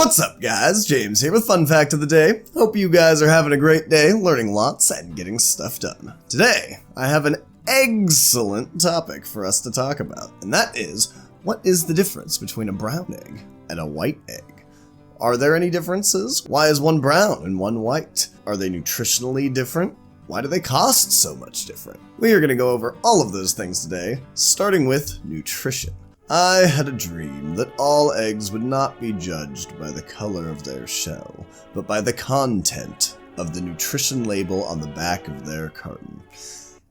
What's up, guys? James here with Fun Fact of the Day. Hope you guys are having a great day, learning lots and getting stuff done. Today, I have an excellent topic for us to talk about, and that is, what is the difference between a brown egg and a white egg? Are there any differences? Why is one brown and one white? Are they nutritionally different? Why do they cost so much different? We are going to go over all of those things today, starting with nutrition. I had a dream that all eggs would not be judged by the color of their shell, but by the content of the nutrition label on the back of their carton.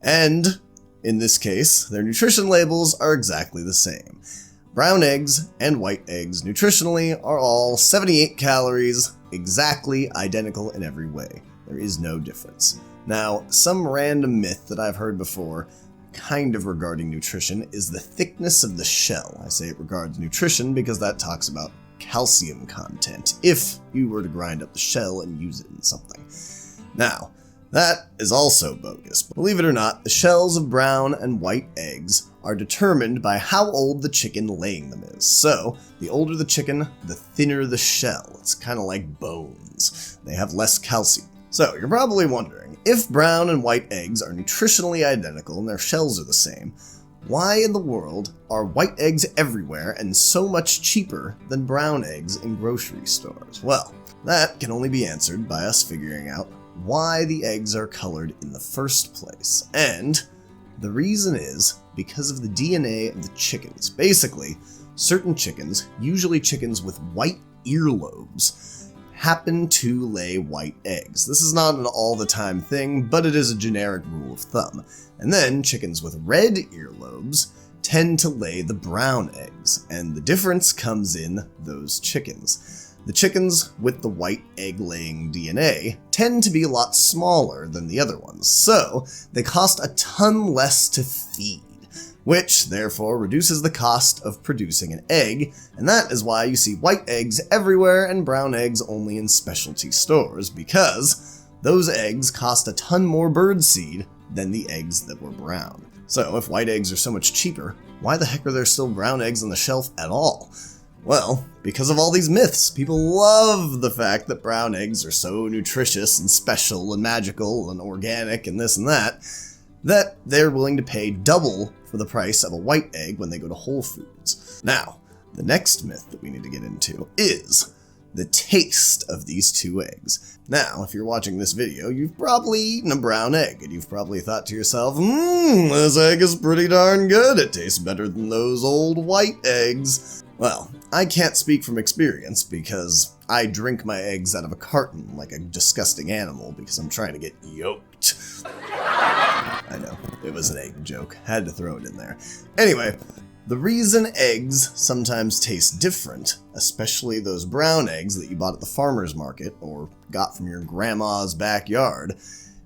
And, in this case, their nutrition labels are exactly the same. Brown eggs and white eggs nutritionally are all 78 calories, exactly identical in every way. There is no difference. Now, some random myth that I've heard before, kind of regarding nutrition, is the thickness of the shell. I say it regards nutrition because that talks about calcium content, if you were to grind up the shell and use it in something. Now, that is also bogus. Believe it or not, the shells of brown and white eggs are determined by how old the chicken laying them is. So, the older the chicken, the thinner the shell. It's kind of like bones. They have less calcium. So, you're probably wondering, if brown and white eggs are nutritionally identical and their shells are the same, why in the world are white eggs everywhere and so much cheaper than brown eggs in grocery stores? Well, that can only be answered by us figuring out why the eggs are colored in the first place. And the reason is because of the DNA of the chickens. Basically, certain chickens, usually chickens with white earlobes, happen to lay white eggs. This is not an all-the-time thing, but it is a generic rule of thumb. And then chickens with red earlobes tend to lay the brown eggs, and the difference comes in those chickens. The chickens with the white egg-laying DNA tend to be a lot smaller than the other ones, so they cost a ton less to feed, which therefore reduces the cost of producing an egg, and that is why you see white eggs everywhere and brown eggs only in specialty stores, because those eggs cost a ton more birdseed than the eggs that were brown. So if white eggs are so much cheaper, why the heck are there still brown eggs on the shelf at all? Well, because of all these myths. People love the fact that brown eggs are so nutritious and special and magical and organic and this and that they're willing to pay double for the price of a white egg when they go to Whole Foods. Now, the next myth that we need to get into is the taste of these two eggs. Now, if you're watching this video, you've probably eaten a brown egg, and you've probably thought to yourself, this egg is pretty darn good. It tastes better than those old white eggs. Well, I can't speak from experience because I drink my eggs out of a carton like a disgusting animal because I'm trying to get yoked. I know, it was an egg joke. Had to throw it in there. Anyway, the reason eggs sometimes taste different, especially those brown eggs that you bought at the farmer's market or got from your grandma's backyard,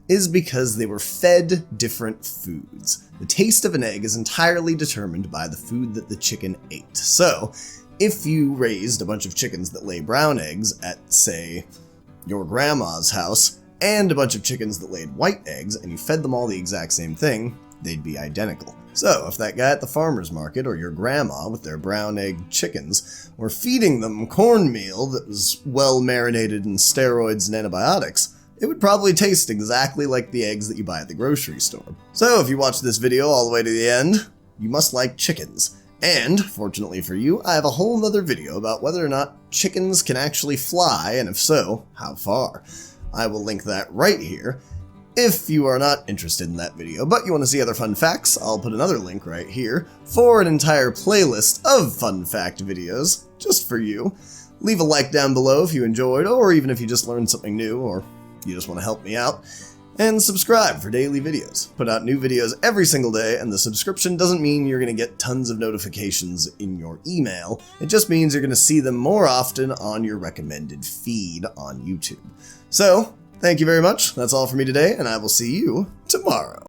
is because they were fed different foods. The taste of an egg is entirely determined by the food that the chicken ate. So, if you raised a bunch of chickens that lay brown eggs at, say, your grandma's house, and a bunch of chickens that laid white eggs, and you fed them all the exact same thing, they'd be identical. So, if that guy at the farmer's market or your grandma with their brown egg chickens were feeding them cornmeal that was well marinated in steroids and antibiotics, it would probably taste exactly like the eggs that you buy at the grocery store. So, if you watch this video all the way to the end, you must like chickens. And, fortunately for you, I have a whole nother video about whether or not chickens can actually fly, and if so, how far. I will link that right here. If you are not interested in that video, but you want to see other fun facts, I'll put another link right here for an entire playlist of fun fact videos, just for you. Leave a like down below if you enjoyed, or even if you just learned something new, or you just want to help me out. And subscribe for daily videos. Put out new videos every single day, and the subscription doesn't mean you're going to get tons of notifications in your email. It just means you're going to see them more often on your recommended feed on YouTube. So, thank you very much. That's all for me today, and I will see you tomorrow.